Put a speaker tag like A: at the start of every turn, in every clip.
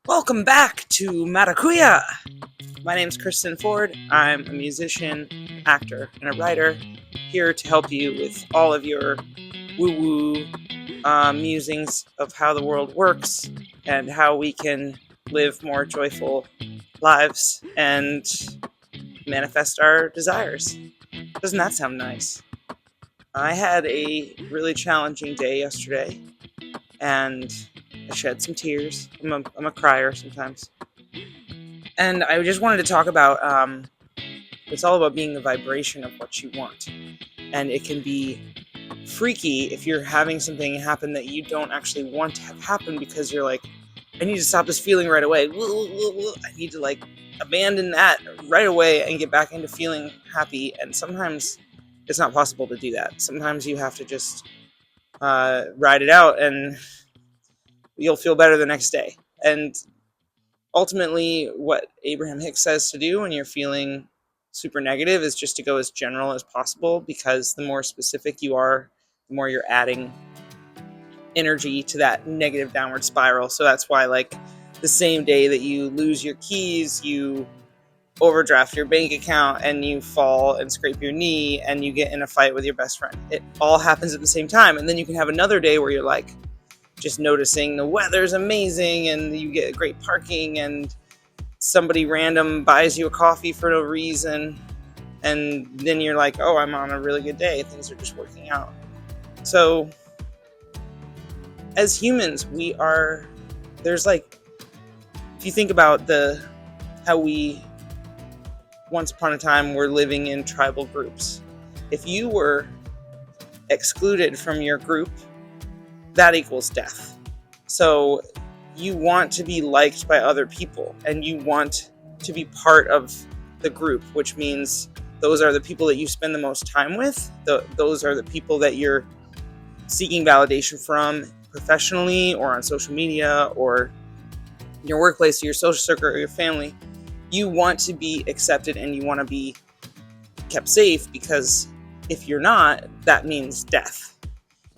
A: Welcome back to Maracuya. My name's Kristen Ford. I'm a musician, actor, and a writer here to help you with all of your woo-woo musings of how the world works and how we can live more joyful lives and manifest our desires. Doesn't that sound nice? I had a really challenging day yesterday and I shed some tears. I'm a crier sometimes. And I just wanted to talk about it's all about being the vibration of what you want. And it can be freaky if you're having something happen that you don't actually want to have happen because you're like, I need to stop this feeling right away. I need to abandon that right away and get back into feeling happy. And sometimes it's not possible to do that. Sometimes you have to just ride it out and you'll feel better the next day. And ultimately, what Abraham Hicks says to do when you're feeling super negative is just to go as general as possible, because the more specific you are, the more you're adding energy to that negative downward spiral. So that's why, the same day that you lose your keys, you overdraft your bank account and you fall and scrape your knee and you get in a fight with your best friend. It all happens at the same time. And then you can have another day where you're like, just noticing the weather's amazing and you get great parking and somebody random buys you a coffee for no reason, and then you're like, oh, I'm on a really good day, things are just working out. So as humans, if you think about how we once upon a time were living in tribal groups, if you were excluded from your group, that equals death. So you want to be liked by other people and you want to be part of the group, which means those are the people that you spend the most time with. Those are the people that you're seeking validation from professionally or on social media or your workplace or your social circle or your family. You want to be accepted and you want to be kept safe, because if you're not, that means death.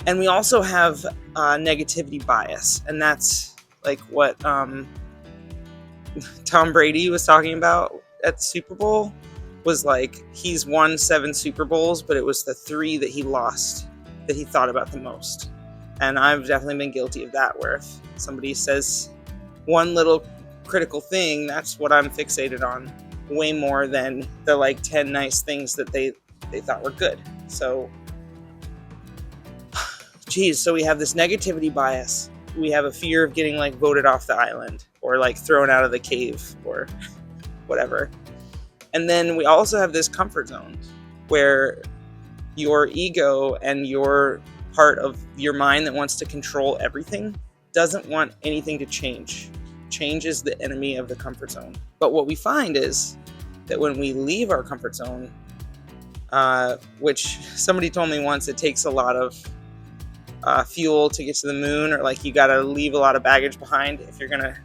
A: And we also have negativity bias, and that's like what Tom Brady was talking about at the Super Bowl. Was like, he's won 7 Super Bowls, but it was the 3 that he lost that he thought about the most. And I've definitely been guilty of that, where if somebody says one little critical thing, that's what I'm fixated on, way more than the 10 nice things that they thought were good. So so we have this negativity bias. We have a fear of getting voted off the island or thrown out of the cave or whatever. And then we also have this comfort zone where your ego and your part of your mind that wants to control everything doesn't want anything to change. Change is the enemy of the comfort zone. But what we find is that when we leave our comfort zone, which somebody told me once, it takes a lot of fuel to get to the moon, or you gotta leave a lot of baggage behind if you're gonna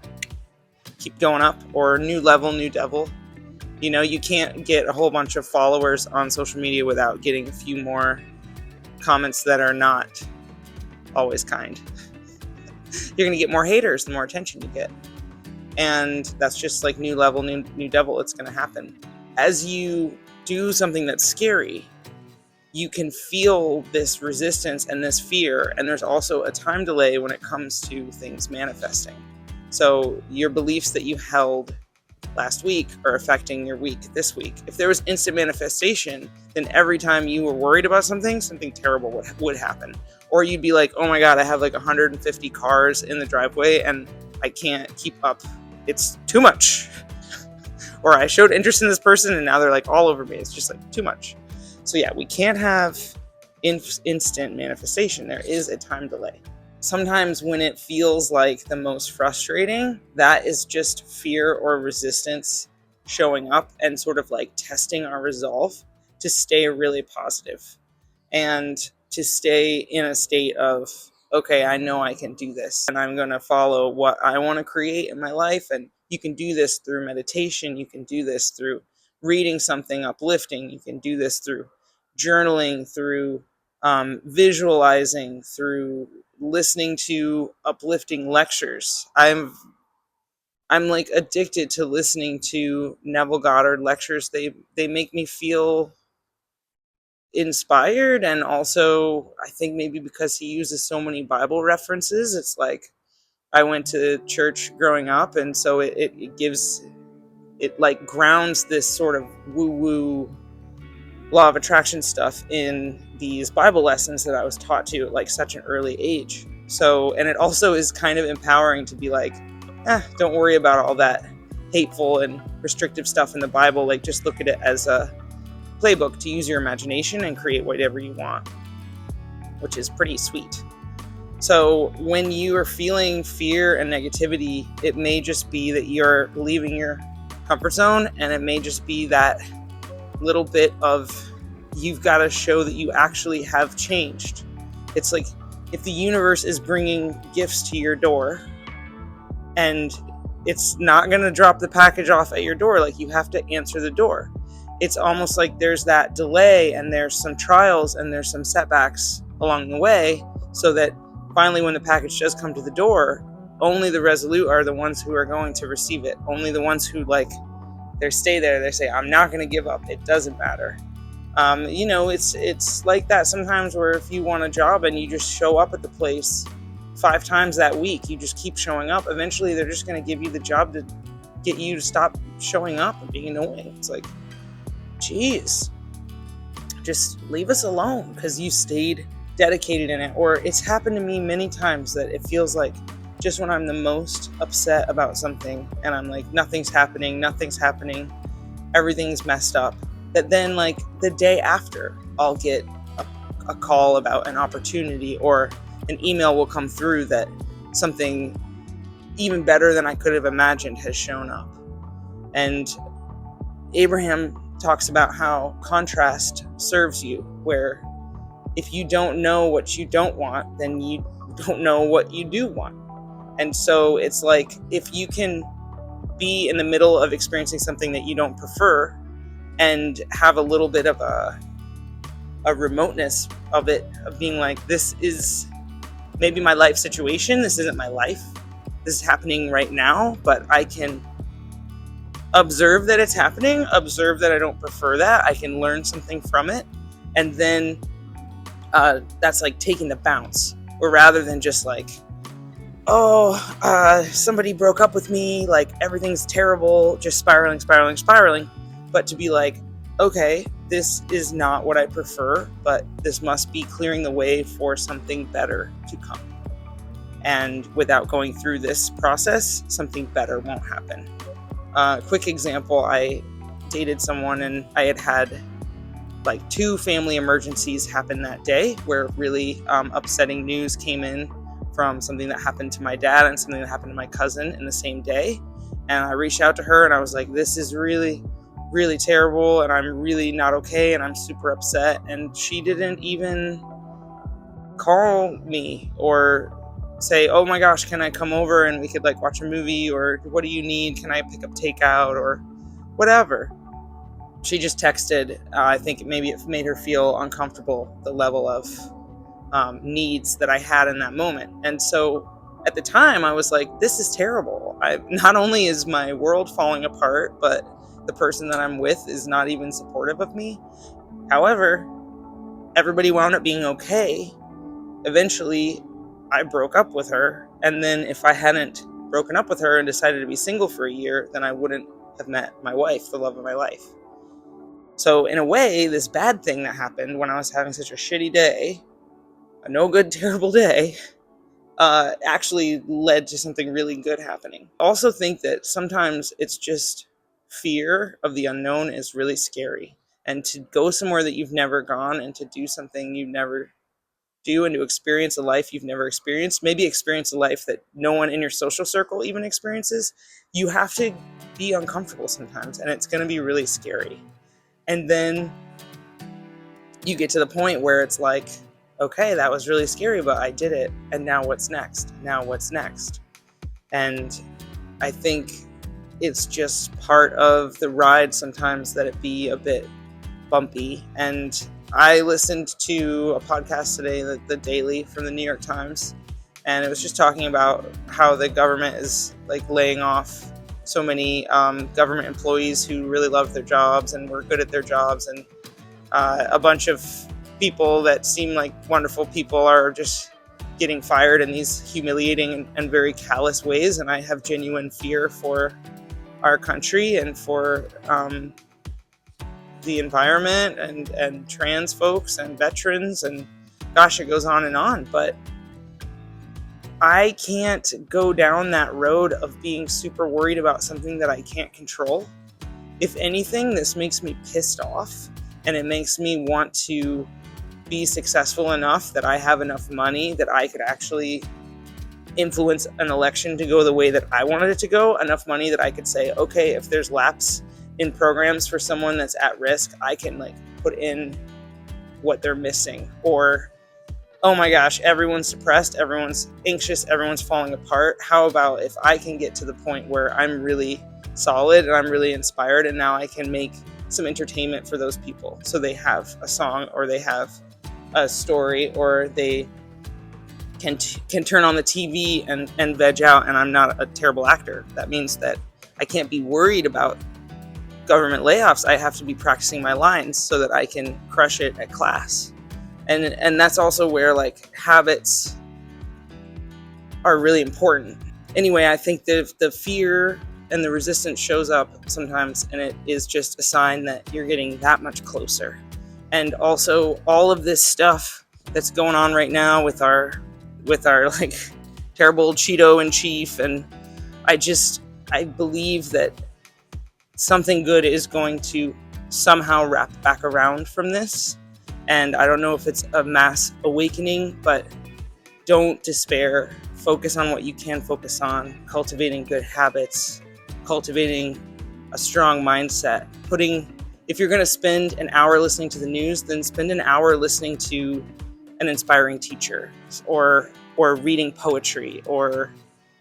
A: keep going up, or new level, new devil. You can't get a whole bunch of followers on social media without getting a few more comments that are not always kind. You're gonna get more haters the more attention you get, and that's just new level, new devil. It's gonna happen as you do something that's scary. You can feel this resistance and this fear, and there's also a time delay when it comes to things manifesting. So your beliefs that you held last week are affecting your week this week. If there was instant manifestation, then every time you were worried about something terrible would happen. Or you'd be like, oh my God, I have 150 cars in the driveway and I can't keep up. It's too much. Or I showed interest in this person and now they're all over me. It's just too much. So yeah, we can't have instant manifestation. There is a time delay. Sometimes when it feels the most frustrating, that is just fear or resistance showing up and sort of testing our resolve to stay really positive and to stay in a state of, okay, I know I can do this and I'm going to follow what I want to create in my life. And you can do this through meditation. You can do this through reading something uplifting. You can do this through journaling, through visualizing, through listening to uplifting lectures. I've I'm like addicted to listening to Neville Goddard lectures. They make me feel inspired, and also I think maybe because he uses so many Bible references, it's like I went to church growing up, and so it gives it like grounds this sort of woo woo law of attraction stuff in these Bible lessons that I was taught to at like such an early age. So, and it also is kind of empowering to be like, don't worry about all that hateful and restrictive stuff in the Bible. Like, just look at it as a playbook to use your imagination and create whatever you want, which is pretty sweet. So when you are feeling fear and negativity, it may just be that you're leaving your comfort zone, and it may just be that little bit of you've got to show that you actually have changed. It's like if the universe is bringing gifts to your door and it's not going to drop the package off at your door, like you have to answer the door. It's almost like there's that delay, and there's some trials and there's some setbacks along the way, so that finally when the package does come to the door, only the resolute are the ones who are going to receive it. Only the ones who like they stay there. They say, I'm not going to give up. It doesn't matter. It's like that sometimes, where if you want a job and you just show up at the place 5 times that week, you just keep showing up. Eventually, they're just going to give you the job to get you to stop showing up and being annoying. It's like, geez, just leave us alone because you stayed dedicated in it. Or it's happened to me many times that it feels like just when I'm the most upset about something and I'm like, nothing's happening, everything's messed up, that then like the day after I'll get a call about an opportunity, or an email will come through that something even better than I could have imagined has shown up. And Abraham talks about how contrast serves you, where if you don't know what you don't want, then you don't know what you do want. And so it's like, if you can be in the middle of experiencing something that you don't prefer and have a little bit of a remoteness of it, of being like, this is maybe my life situation, this isn't my life, this is happening right now, but I can observe that it's happening, observe that I don't prefer that, I can learn something from it, and then that's like taking the bounce. Or rather than just like, somebody broke up with me, like everything's terrible, just spiraling, but to be like, okay, this is not what I prefer, but this must be clearing the way for something better to come. And without going through this process, something better won't happen. Quick example, I dated someone and I had like 2 family emergencies happen that day, where really upsetting news came in from something that happened to my dad and something that happened to my cousin in the same day. And I reached out to her and I was like, this is really, really terrible, and I'm really not okay, and I'm super upset. And she didn't even call me or say, oh my gosh, can I come over and we could like watch a movie, or what do you need? Can I pick up takeout or whatever? She just texted. I think maybe it made her feel uncomfortable, the level of needs that I had in that moment. And so at the time I was like, this is terrible. Not only is my world falling apart, but the person that I'm with is not even supportive of me. However, everybody wound up being okay. Eventually I broke up with her, and then if I hadn't broken up with her and decided to be single for a year, then I wouldn't have met my wife, the love of my life. So in a way, this bad thing that happened when I was having such a shitty day, a no good, terrible day, actually led to something really good happening. I also think that sometimes it's just fear of the unknown is really scary. And to go somewhere that you've never gone, and to do something you never do, and to experience a life you've never experienced, maybe experience a life that no one in your social circle even experiences, you have to be uncomfortable sometimes, and it's going to be really scary. And then you get to the point where it's like, okay, that was really scary, but I did it. And now what's next? And I think it's just part of the ride sometimes that it be a bit bumpy. And I listened to a podcast today, the Daily from the New York Times, and it was just talking about how the government is like laying off so many government employees who really love their jobs and were good at their jobs, and a bunch of people that seem like wonderful people are just getting fired in these humiliating and very callous ways. And I have genuine fear for our country and for the environment and trans folks and veterans, and gosh, it goes on and on. But I can't go down that road of being super worried about something that I can't control. If anything, this makes me pissed off, and it makes me want to be successful enough that I have enough money that I could actually influence an election to go the way that I wanted it to go. Enough money that I could say, okay, if there's lapse in programs for someone that's at risk, I can like put in what they're missing. Or, oh my gosh, everyone's depressed, everyone's anxious, everyone's falling apart. How about if I can get to the point where I'm really solid and I'm really inspired, and now I can make some entertainment for those people, so they have a song, or they have a story, or they can turn on the TV and veg out, and I'm not a terrible actor. That means that I can't be worried about government layoffs. I have to be practicing my lines so that I can crush it at class. And that's also where like habits are really important. Anyway, I think the fear and the resistance shows up sometimes, and it is just a sign that you're getting that much closer. And also all of this stuff that's going on right now with our like terrible Cheeto in chief, and I believe that something good is going to somehow wrap back around from this. And I don't know if it's a mass awakening, but don't despair. Focus on what you can focus on, cultivating good habits, cultivating a strong mindset. If you're going to spend an hour listening to the news, then spend an hour listening to an inspiring teacher, or reading poetry, or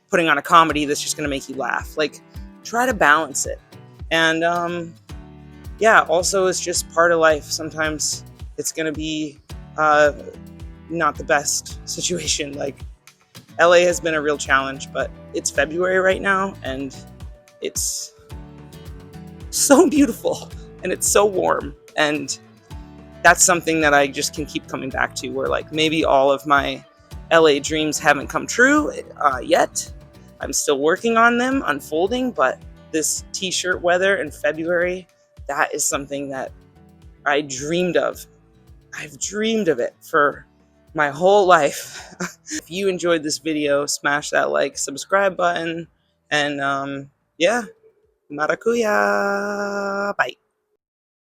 A: putting on a comedy that's just going to make you laugh. Like, try to balance it. And also, it's just part of life. Sometimes it's going to be not the best situation. Like, LA has been a real challenge, but it's February right now, and it's so beautiful, and it's so warm, and that's something that I just can keep coming back to, where like maybe all of my LA dreams haven't come true yet. I'm still working on them unfolding, but this t-shirt weather in February, that is something that I dreamed of. I've dreamed of it for my whole life. If you enjoyed this video, smash that like, subscribe button, and maracuya.